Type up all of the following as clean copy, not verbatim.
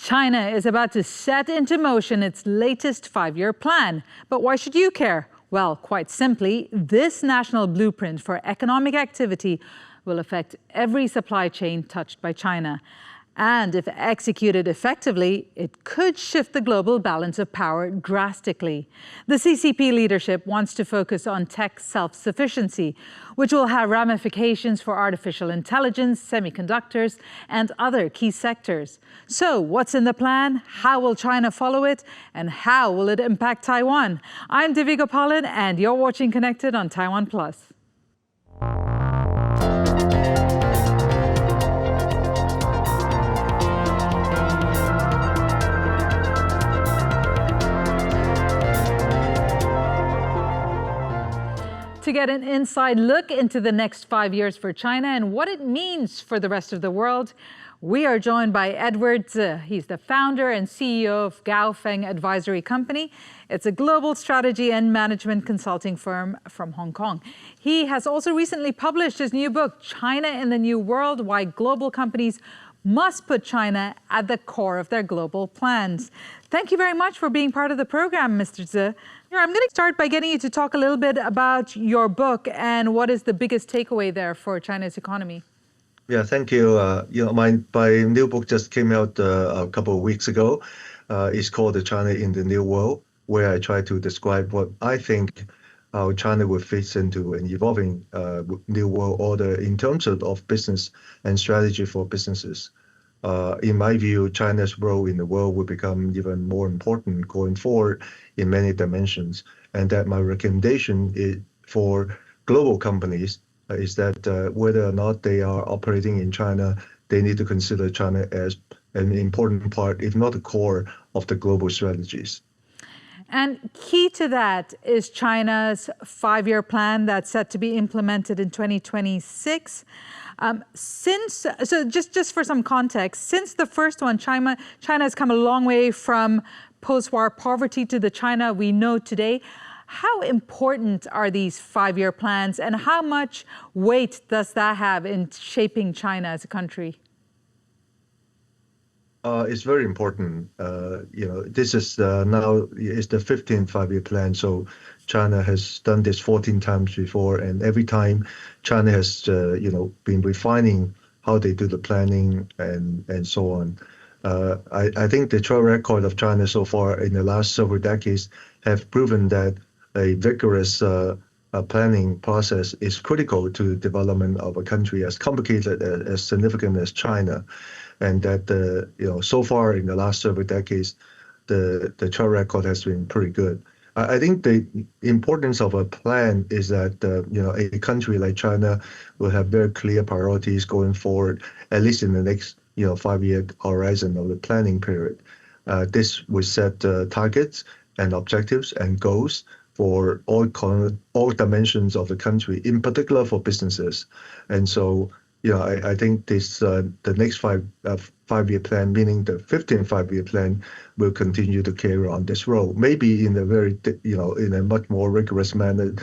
China is about to set into motion its latest five-year plan. But why should you care? Well, quite simply, this national blueprint for economic activity will affect every supply chain touched by China. And if executed effectively, it could shift the global balance of power drastically. The CCP leadership wants to focus on tech self-sufficiency, which will have ramifications for artificial intelligence, semiconductors, and other key sectors. So what's in the plan? How will China follow it? And how will it impact Taiwan? I'm Divya Gopalan, and you're watching Connected on Taiwan Plus. To get an inside look into the next 5 years for China and what it means for the rest of the world, we are joined by Edward Tse. He's the founder and CEO of Gaofeng Advisory Company. It's a global strategy and management consulting firm from Hong Kong. He has also recently published his new book, China in the New World: Why Global Companies Must Put China at the Core of Their Global Plans. Thank you very much for being part of the program, Mr. Tse. I'm going to start by getting you to talk a little bit about your book and what is the biggest takeaway there for China's economy. Yeah, thank you. My new book just came out a couple of weeks ago. It's called China in the New World, where I try to describe what I think how China will fit into an evolving new world order in terms of business and strategy for businesses. In my view, China's role in the world will become even more important going forward in many dimensions, and that my recommendation is for global companies is that whether or not they are operating in China, they need to consider China as an important part, if not the core, of the global strategies. And key to that is China's five-year plan that's set to be implemented in 2026. Just for some context, since the first one, China has come a long way from post-war poverty to the China we know today. How important are these five-year plans, and how much weight does that have in shaping China as a country? It's very important. This is now is the 15th five-year plan. So China has done this 14 times before, and every time China has, been refining how they do the planning and so on. I think the track record of China so far in the last several decades have proven that a vigorous planning process is critical to the development of a country as complicated, as significant as China. And that, so far in the last several decades, the track record has been pretty good. I think the importance of a plan is that, a country like China will have very clear priorities going forward, at least in the next, 5-year horizon of the planning period. This will set targets and objectives and goals for all dimensions of the country, in particular for businesses. And so, I think this the next five-year plan, meaning the 15th five-year plan, will continue to carry on this role. Maybe in a very, in a much more rigorous manner,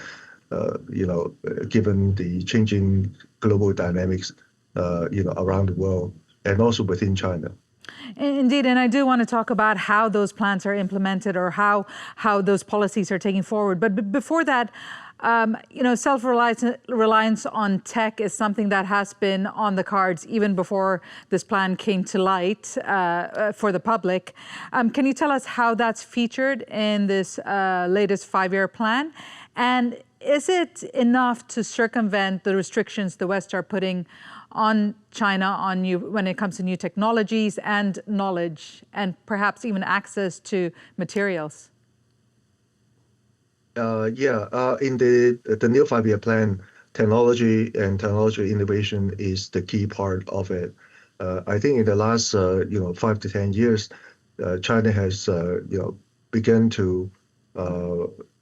given the changing global dynamics, around the world and also within China. Indeed, and I do want to talk about how those plans are implemented or how those policies are taken forward. But before that, self-reliance on tech is something that has been on the cards even before this plan came to light for the public. Can you tell us how that's featured in this latest five-year plan? And is it enough to circumvent the restrictions the West are putting on China when it comes to new technologies and knowledge, and perhaps even access to materials? In the new five-year plan, technology and technology innovation is the key part of it. I think in the last 5 to 10 years, China has begun to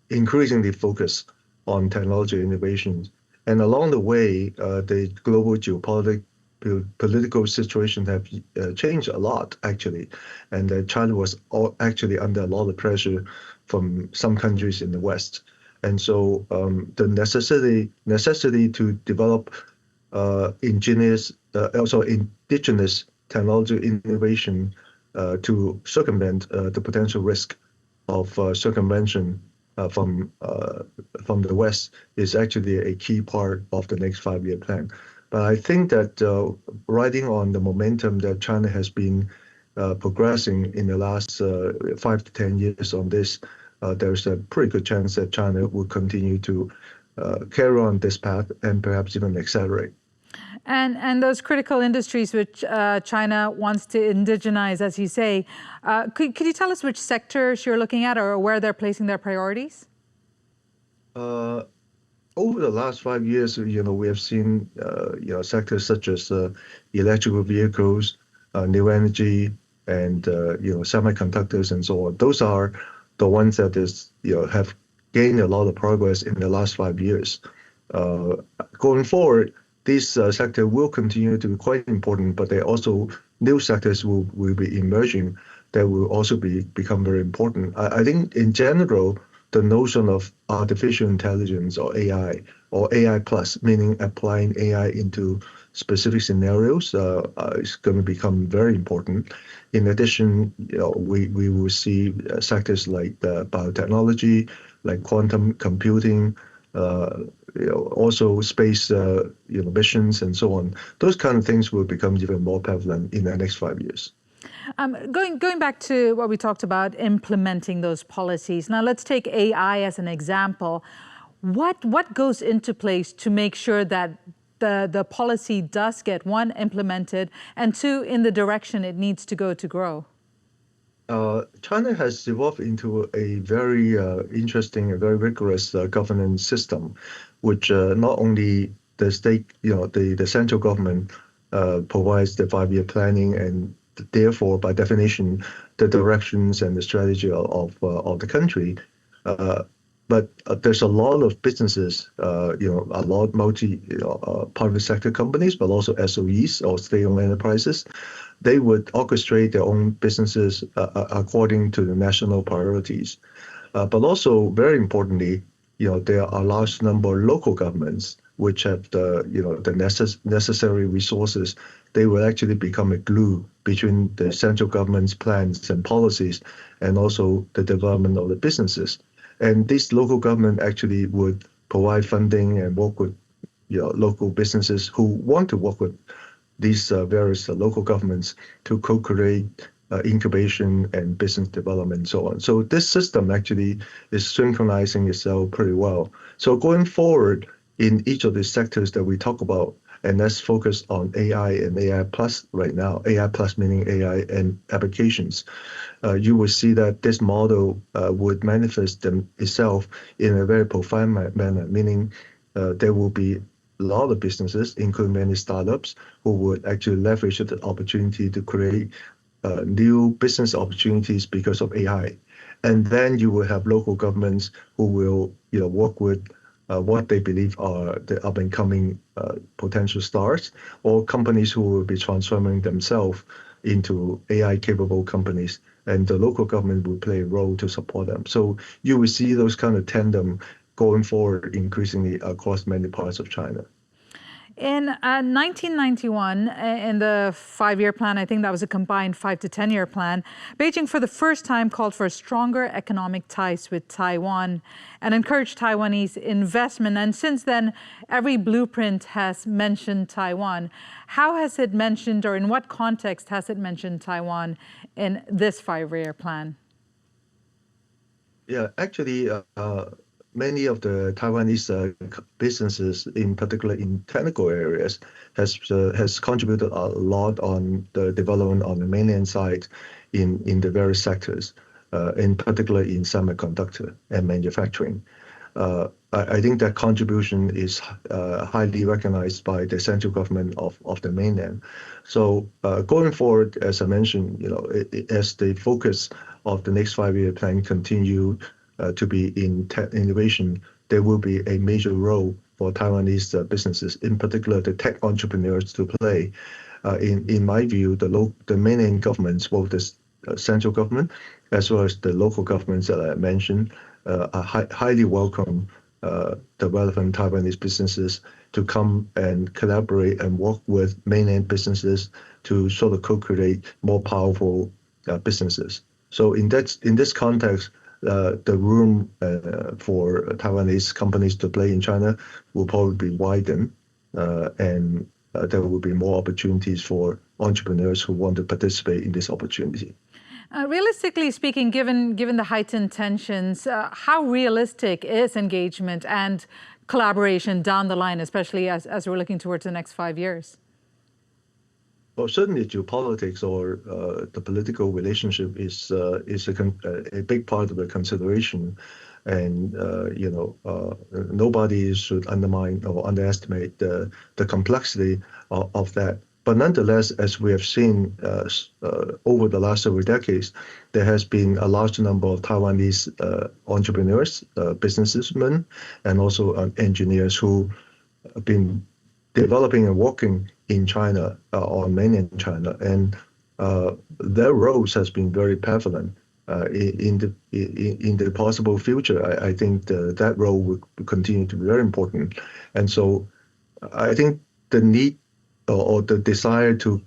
increasingly focus on technology innovations. And along the way, the global geopolitical situation have changed a lot, actually. And China was actually under a lot of pressure from some countries in the West. And so the necessity to develop indigenous technology innovation to circumvent the potential risk of circumvention from the West is actually a key part of the next 5-year plan. But I think that riding on the momentum that China has been progressing in the last 5 to 10 years on this, there's a pretty good chance that China will continue to carry on this path and perhaps even accelerate. And those critical industries which China wants to indigenize, as you say, could you tell us which sectors you're looking at or where they're placing their priorities? Over the last 5 years, we have seen, sectors such as electrical vehicles, new energy, and semiconductors and so on. Those are the ones that have gained a lot of progress in the last 5 years. Going forward, this sector will continue to be quite important, but there also new sectors will be emerging that will also become very important. I think in general, the notion of artificial intelligence or AI plus, meaning applying AI into specific scenarios, is going to become very important. In addition, we will see sectors like biotechnology, like quantum computing, also space, missions and so on. Those kind of things will become even more prevalent in the next 5 years. Going back to what we talked about, implementing those policies. Now let's take AI as an example. What goes into place to make sure that the policy does get, one, implemented, and two, in the direction it needs to go to grow? China has evolved into a very interesting and very rigorous governance system, which not only the state, the central government provides the 5-year planning and therefore, by definition, the directions and the strategy of the country. But there's a lot of businesses, a lot private sector companies, but also SOEs or state-owned enterprises. They would orchestrate their own businesses according to the national priorities. But also, very importantly, there are a large number of local governments which have the necessary resources. They will actually become a glue between the central government's plans and policies and also the development of the businesses. And this local government actually would provide funding and work with local businesses who want to work with these various local governments to co-create incubation and business development and so on. So this system actually is synchronizing itself pretty well. So going forward in each of the sectors that we talk about, and let's focus on AI and AI plus right now, AI plus meaning AI and applications, you will see that this model would manifest itself in a very profound manner, meaning there will be a lot of businesses, including many startups, who would actually leverage the opportunity to create new business opportunities because of AI. And then you will have local governments who will work with what they believe are the up-and-coming potential stars, or companies who will be transforming themselves into AI-capable companies, and the local government will play a role to support them. So you will see those kind of tandem going forward increasingly across many parts of China. In 1991, in the 5-year plan, I think that was a combined 5 to 10-year plan, Beijing for the first time called for stronger economic ties with Taiwan and encouraged Taiwanese investment. And since then, every blueprint has mentioned Taiwan. How has it mentioned, or in what context has it mentioned Taiwan in this 5-year plan? Yeah, actually, many of the Taiwanese businesses, in particular in technical areas, has contributed a lot on the development on the mainland side in the various sectors, in particular in semiconductor and manufacturing. I think that contribution is highly recognized by the central government of the mainland. So going forward, as I mentioned, as the focus of the next 5-year plan continue to be in tech innovation, there will be a major role for Taiwanese businesses, in particular the tech entrepreneurs, to play. In my view, the mainland governments, both the central government as well as the local governments that I mentioned, are highly welcome the relevant Taiwanese businesses to come and collaborate and work with mainland businesses to sort of co-create more powerful businesses. So in this context, the room for Taiwanese companies to play in China will probably widen, and there will be more opportunities for entrepreneurs who want to participate in this opportunity. Realistically speaking, given the heightened tensions, how realistic is engagement and collaboration down the line, especially as we're looking towards the next 5 years? Well, certainly geopolitics or the political relationship is a big part of the consideration, and nobody should undermine or underestimate the complexity of that. But nonetheless, as we have seen over the last several decades, there has been a large number of Taiwanese entrepreneurs, businessmen, and also engineers who have been developing and working in China, on mainland China, and their roles has been very prevalent in the possible future. I think that role will continue to be very important, and so I think the need or the desire to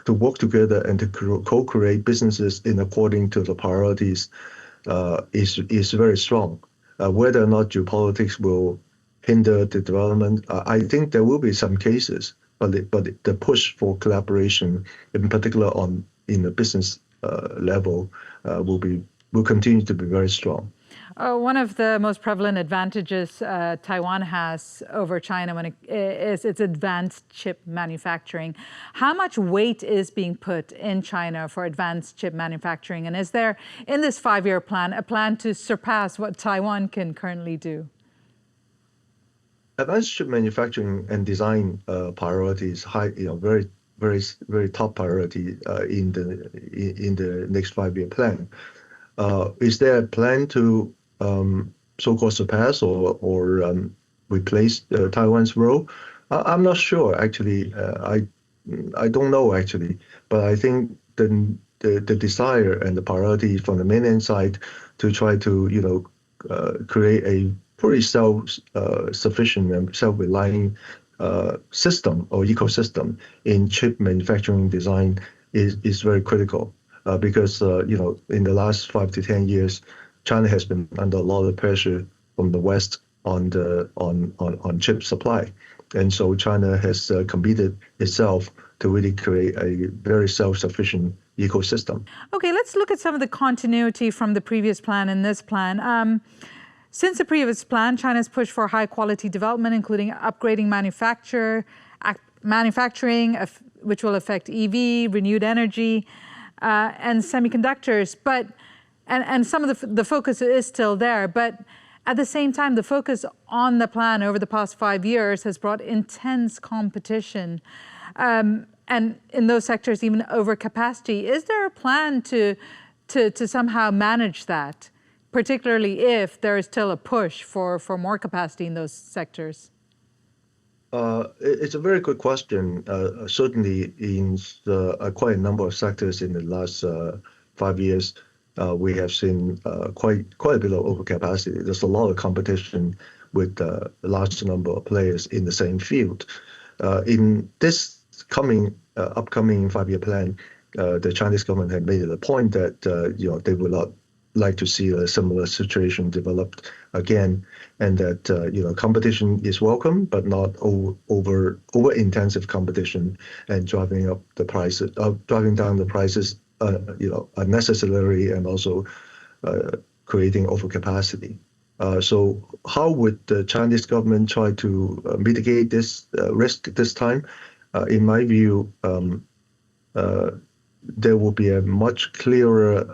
work together and to co-create businesses in according to the priorities is very strong. Whether or not geopolitics will hinder the development, I think there will be some cases, but the push for collaboration, in particular in the business level, will continue to be very strong. One of the most prevalent advantages Taiwan has over China is its advanced chip manufacturing. How much weight is being put in China for advanced chip manufacturing? And is there, in this 5-year plan, a plan to surpass what Taiwan can currently do? Advanced chip manufacturing and design priority is high, very, very, very top priority in the next 5-year plan. Is there a plan to so-called surpass or replace Taiwan's role? I'm not sure actually. I don't know actually, but I think the desire and the priority from the mainland side to try to create a pretty self-sufficient and self-reliant system or ecosystem in chip manufacturing design is very critical, because in the last 5 to 10 years, China has been under a lot of pressure from the West on chip supply, and so China has committed itself to really create a very self-sufficient ecosystem. Okay, let's look at some of the continuity from the previous plan and this plan. Since the previous plan, China's pushed for high-quality development, including upgrading manufacturing, which will affect EV, renewed energy, and semiconductors. And some of the focus is still there, but at the same time, the focus on the plan over the past 5 years has brought intense competition, and in those sectors, even overcapacity. Is there a plan to somehow manage that, particularly if there is still a push for more capacity in those sectors? It's a very good question. Certainly, in quite a number of sectors in the last 5 years, we have seen quite a bit of overcapacity. There's a lot of competition with a large number of players in the same field. In this upcoming 5-year plan, the Chinese government had made it a point that they would not like to see a similar situation developed again, and that competition is welcome, but not over intensive competition and driving down the prices unnecessarily, and also creating overcapacity. So how would the Chinese government try to mitigate this risk this time? In my view, there will be a much clearer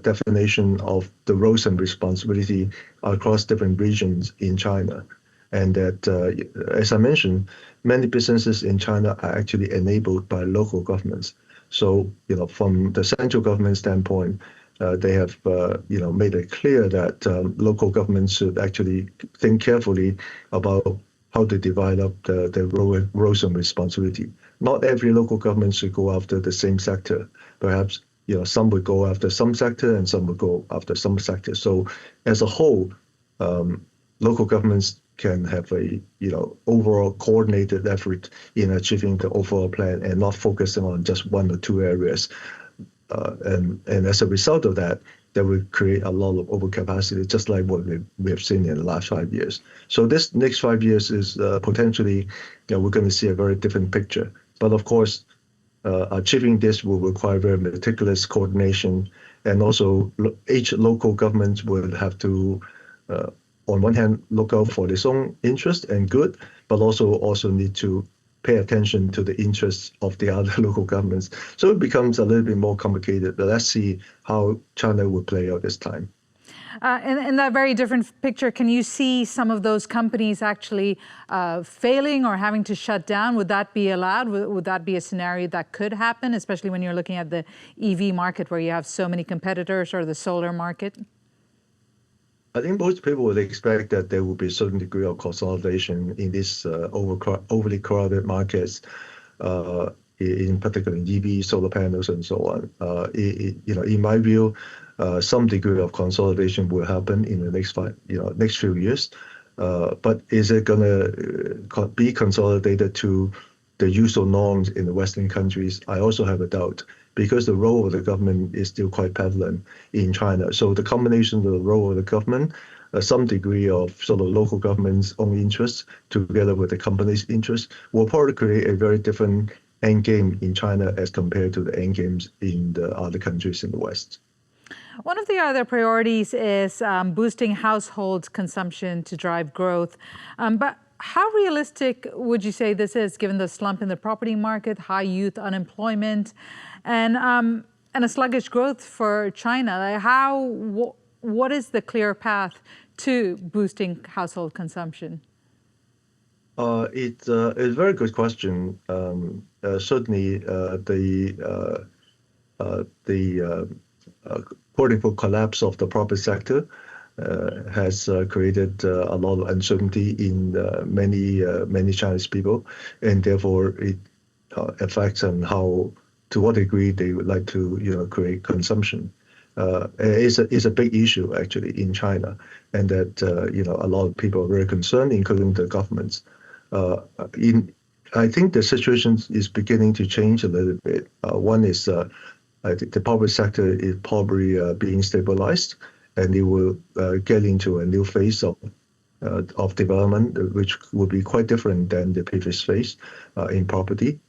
definition of the roles and responsibility across different regions in China. And that, as I mentioned, many businesses in China are actually enabled by local governments. So, from the central government standpoint, they have, made it clear that local governments should actually think carefully about how to divide up the roles and responsibility. Not every local government should go after the same sector. Perhaps, some would go after some sector and some would go after some sector. So as a whole, local governments can have a, overall coordinated effort in achieving the overall plan and not focusing on just 1 or 2 areas. and as a result of that, that will create a lot of overcapacity, just like what we have seen in the last 5 years. So this next 5 years is potentially, we're going to see a very different picture. But of course, achieving this will require very meticulous coordination, and also each local government will have to, on one hand, look out for its own interest and good, but also need to pay attention to the interests of the other local governments. So it becomes a little bit more complicated, but let's see how China will play out this time. In that very different picture, can you see some of those companies actually failing or having to shut down? Would that be allowed? Would that be a scenario that could happen, especially when you're looking at the EV market where you have so many competitors, or the solar market? I think most people would expect that there will be a certain degree of consolidation in these overly crowded markets, in particular in EV, solar panels, and so on. In my view, some degree of consolidation will happen in the next few years. But is it going to be consolidated to the usual norms in the Western countries? I also have a doubt, because the role of the government is still quite prevalent in China. So the combination of the role of the government, some degree of sort of local government's own interests, together with the company's interests, will probably create a very different end game in China as compared to the end games in the other countries in the West. One of the other priorities is boosting household consumption to drive growth. But how realistic would you say this is, given the slump in the property market, high youth unemployment, and a sluggish growth for China? Like what is the clear path to boosting household consumption? It's a very good question. Certainly, the quote-unquote collapse of the property sector has created a lot of uncertainty in many Chinese people, and therefore it affects on to what degree they would like to create consumption. Is a big issue actually in China, and that a lot of people are very concerned, including the governments. I think the situation is beginning to change a little bit. One is I think the public sector is probably being stabilized, and it will get into a new phase of development, which will be quite different than the previous phase in property.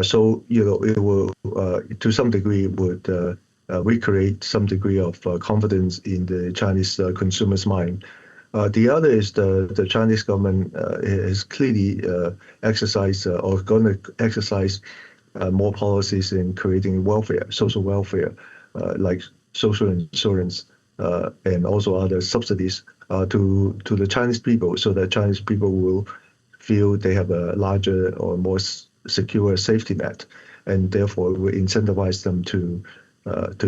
So it will to some degree would recreate some degree of confidence in the Chinese consumer's mind. The other is the Chinese government is clearly exercise or going to exercise more policies in creating welfare, social welfare, like social insurance and also other subsidies to the Chinese people, so that Chinese people will feel they have a larger or more secure safety net, and therefore will incentivize them to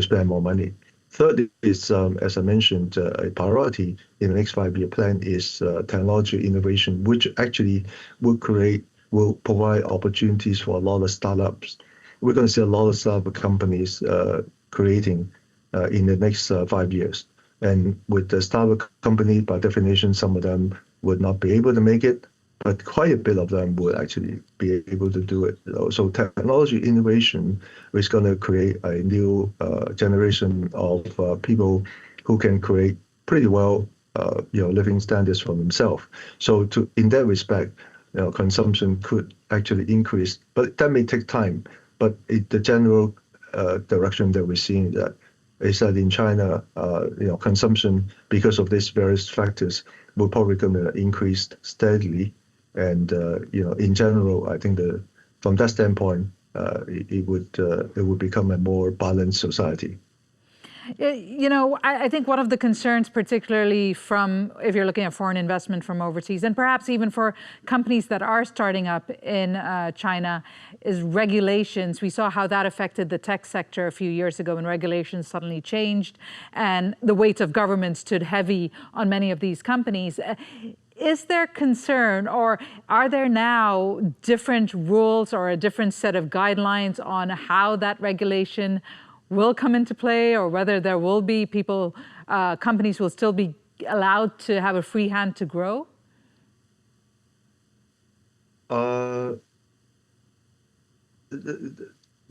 spend more money. Third is, as I mentioned, a priority in the next 5-year plan is technology innovation, which actually will provide opportunities for a lot of startups. We're going to see a lot of startup companies creating in the next 5 years. And with the startup company, by definition, some of them would not be able to make it, but quite a bit of them would actually be able to do it. So technology innovation is going to create a new generation of people who can create pretty well, living standards for themselves. So in that respect, consumption could actually increase, but that may take time. But the general direction that we're seeing is that in China, consumption, because of these various factors, will probably going to increase steadily. And in general, I think from that standpoint, it would become a more balanced society. I think one of the concerns, particularly if you're looking at foreign investment from overseas, and perhaps even for companies that are starting up in China, is regulations. We saw how that affected the tech sector a few years ago when regulations suddenly changed and the weight of government stood heavy on many of these companies. Is there concern, or are there now different rules or a different set of guidelines on how that regulation will come into play, or whether there will be companies will still be allowed to have a free hand to grow?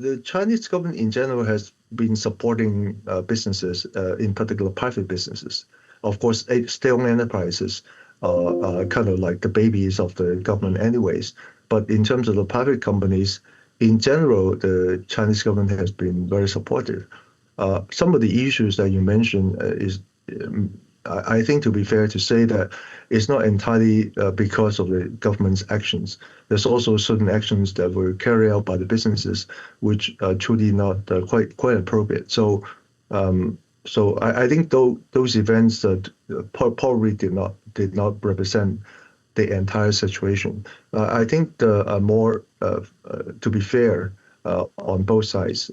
the Chinese government in general has been supporting businesses, in particular private businesses. Of course, state-owned enterprises are kind of like the babies of the government anyways. But in terms of the private companies, in general, the Chinese government has been very supportive. Some of the issues that you mentioned I think to be fair to say that it's not entirely because of the government's actions. There's also certain actions that were carried out by the businesses, which are truly not quite appropriate. So, I think those events that probably did not represent the entire situation. I think more to be fair on both sides.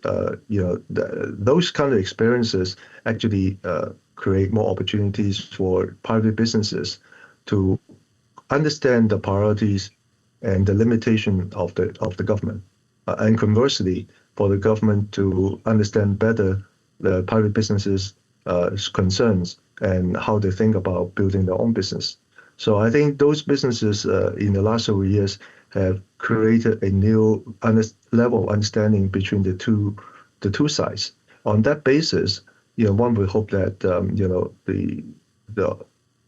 Those kind of experiences actually create more opportunities for private businesses to understand the priorities and the limitation of the government, and conversely, for the government to understand better the private businesses' concerns and how they think about building their own business. So I think those businesses in the last several years have created a new level of understanding between the two sides. On that basis, one would hope that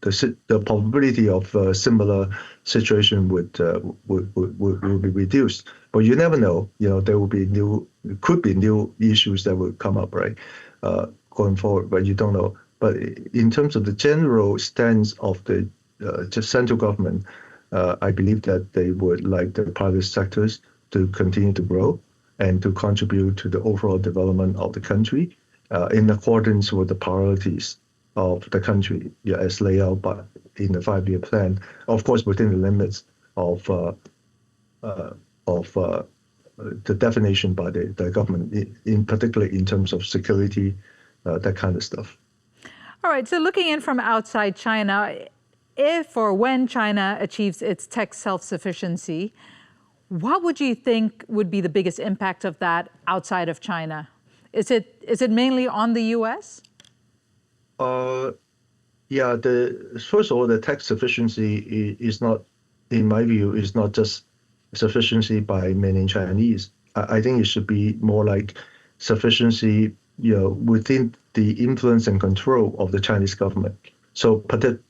the probability of a similar situation would be reduced. But you never know. There could be new issues that will come up, right, going forward. But you don't know. But in terms of the general stance of the just central government, I believe that they would like the private sectors to continue to grow and to contribute to the overall development of the country in accordance with the priorities of the country, as laid out in the 5-year plan. Of course, within the limits of the definition by the government, in particular in terms of security, that kind of stuff. All right. So looking in from outside China, if or when China achieves its tech self-sufficiency, what would you think would be the biggest impact of that outside of China? Is it mainly on the U.S.? Yeah. First of all, the tech sufficiency is not, in my view, is not just sufficiency by mainland Chinese. I think it should be more like sufficiency, within the influence and control of the Chinese government. So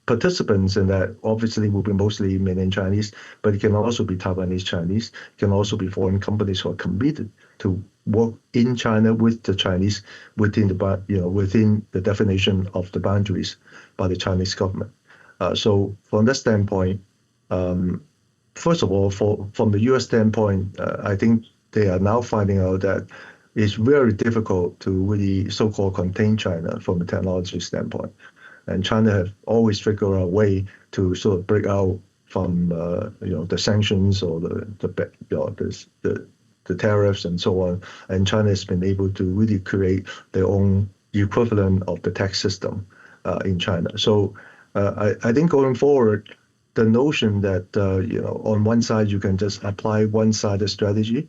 participants in that obviously will be mostly mainland Chinese, but it can also be Taiwanese Chinese. It can also be foreign companies who are committed to work in China with the Chinese within the definition of the boundaries by the Chinese government. So from that standpoint, first of all, from the U.S. standpoint, I think they are now finding out that it's very difficult to really so-called contain China from a technology standpoint. And China have always figured out a way to sort of break out from the sanctions or the tariffs and so on. And China has been able to really create their own equivalent of the tax system in China. So I think going forward, the notion that on one side you can just apply one-sided strategy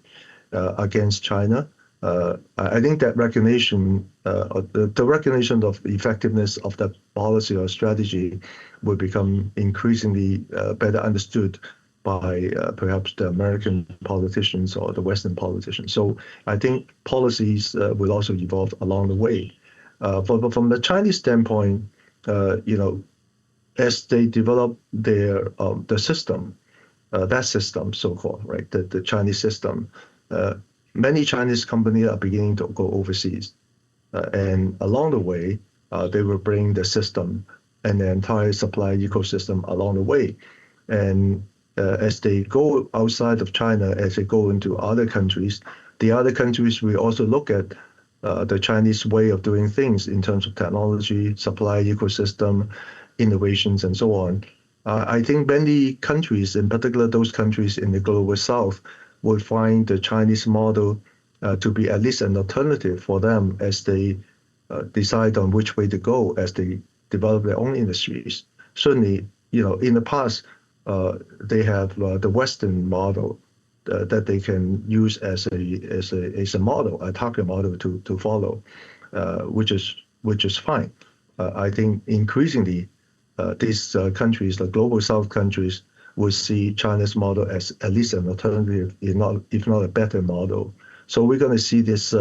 against China. I think that recognition, the recognition of the effectiveness of that policy or strategy will become increasingly better understood by perhaps the American politicians or the Western politicians. So I think policies will also evolve along the way. From the Chinese standpoint, as they develop the system, that system, so-called, right, the Chinese system, many Chinese companies are beginning to go overseas. And along the way, they will bring the system and the entire supply ecosystem along the way. And as they go outside of China, as they go into other countries, the other countries will also look at the Chinese way of doing things in terms of technology, supply ecosystem, innovations, and so on. I think many countries, in particular those countries in the global south, will find the Chinese model to be at least an alternative for them as they decide on which way to go as they develop their own industries. Certainly, in the past, they have the Western model that they can use as a model, a target model to follow, which is fine. I think increasingly these countries, the global South countries, will see China's model as at least an alternative, if not a better model. So we're going to see this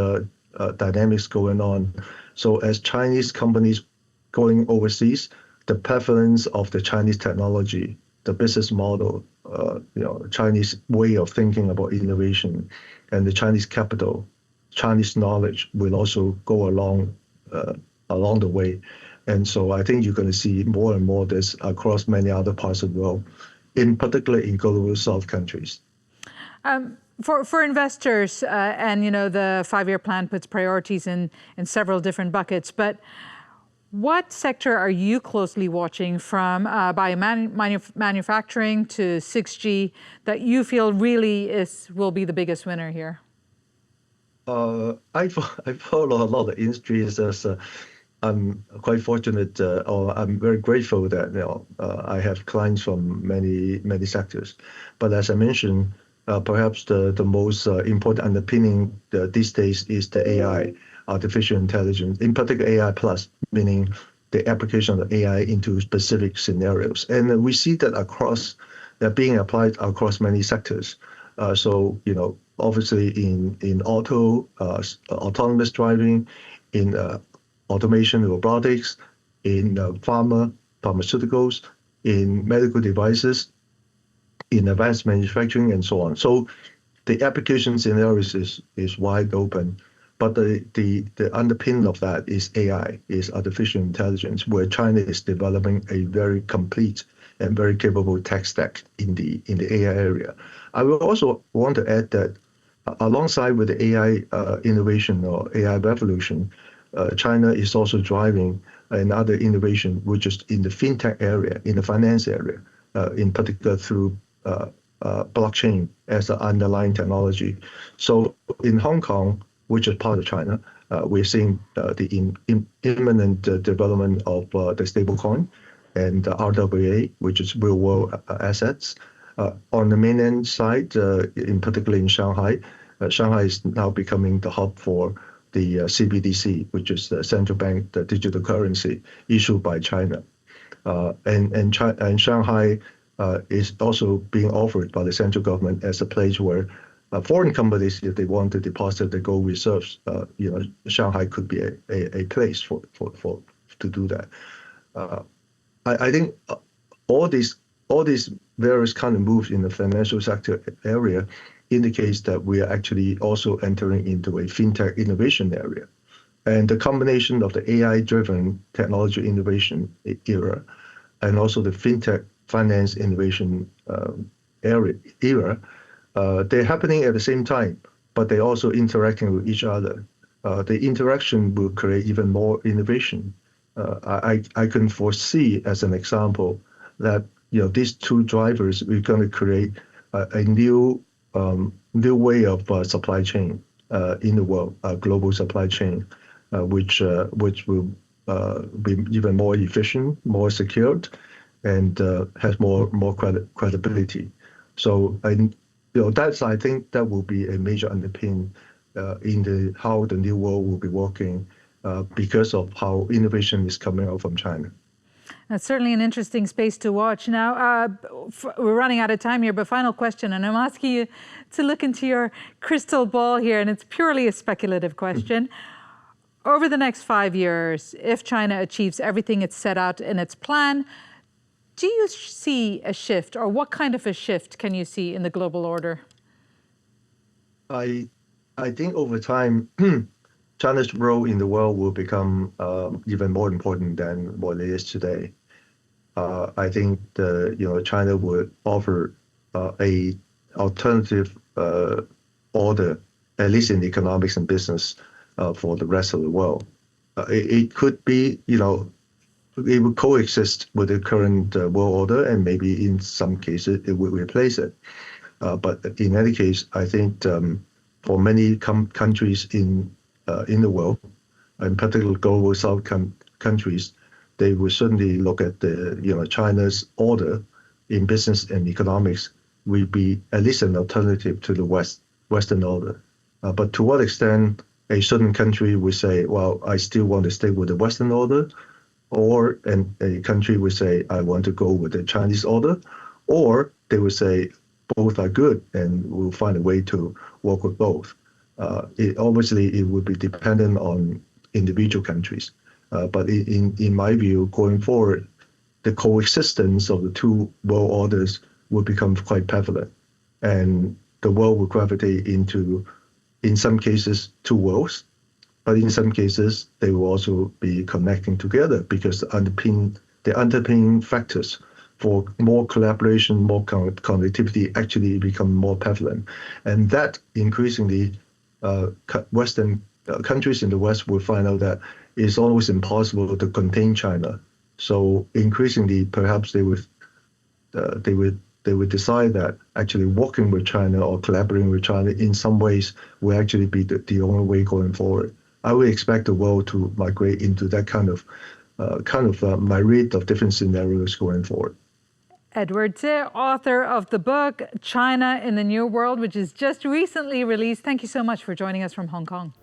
dynamics going on. So as Chinese companies going overseas, the prevalence of the Chinese technology, the business model, Chinese way of thinking about innovation, and the Chinese capital, Chinese knowledge will also go along the way. And so I think you're going to see more and more this across many other parts of the world, in particular in global South countries. For investors, and the 5-year plan puts priorities in several different buckets, but what sector are you closely watching from manufacturing to 6G that you feel really will be the biggest winner here? I follow a lot of industries as I'm quite fortunate, or I'm very grateful that I have clients from many sectors. But as I mentioned, perhaps the most important underpinning these days is the AI, artificial intelligence, in particular AI plus, meaning the application of AI into specific scenarios. And we see that being applied across many sectors. So, obviously in autonomous driving, in automation, robotics, in pharmaceuticals, in medical devices, in advanced manufacturing, and so on. So the application scenarios is wide open, but the underpin of that is AI, is artificial intelligence, where China is developing a very complete and very capable tech stack in the AI area. I will also want to add that alongside with the AI innovation or AI revolution, China is also driving another innovation, which is in the fintech area, in the finance area, in particular through blockchain as an underlying technology. So in Hong Kong, which is part of China, we're seeing the imminent development of the stablecoin and RWA, which is real world assets. On the mainland side, in particular in Shanghai, Shanghai is now becoming the hub for the CBDC, which is the central bank, the digital currency issued by China. And Shanghai is also being offered by the central government as a place where foreign companies, if they want to deposit their gold reserves, Shanghai could be a place to do that. I think all these various kind of moves in the financial sector area indicates that we are actually also entering into a fintech innovation area. And the combination of the AI-driven technology innovation era and also the fintech finance innovation era, they're happening at the same time, but they're also interacting with each other. The interaction will create even more innovation. I can foresee, as an example, that these two drivers are going to create a new way of supply chain in the world, a global supply chain, which will be even more efficient, more secured, and has more credibility. So I think that will be a major underpin in how the new world will be working because of how innovation is coming out from China. That's certainly an interesting space to watch. Now, we're running out of time here, but final question, and I'm asking you to look into your crystal ball here, and it's purely a speculative question. Over the next 5 years, if China achieves everything it's set out in its plan, do you see a shift, or what kind of a shift can you see in the global order? I think over time, China's role in the world will become even more important than what it is today. I think China would offer a alternative order, at least in economics and business, for the rest of the world. It could be, it would coexist with the current world order, and maybe in some cases it would replace it. But in any case, I think for many countries in the world, in particular global South countries, they will certainly look at China's order in business and economics will be at least an alternative to the Western order. But to what extent a certain country will say, well, I still want to stay with the Western order, or a country will say, I want to go with the Chinese order, or they will say both are good and we'll find a way to work with both. Obviously it would be dependent on individual countries. But in my view, going forward, the coexistence of the two world orders will become quite prevalent. And the world will gravitate into, in some cases, two worlds, but in some cases, they will also be connecting together because the underpinning factors for more collaboration, more connectivity actually become more prevalent. And that increasingly, Western countries in the West will find out that it's always impossible to contain China. So increasingly, perhaps they would decide that actually working with China or collaborating with China in some ways will actually be the only way going forward. I would expect the world to migrate into that kind of myriad of different scenarios going forward. Edward Tse, author of the book China in the New World, which is just recently released. Thank you so much for joining us from Hong Kong.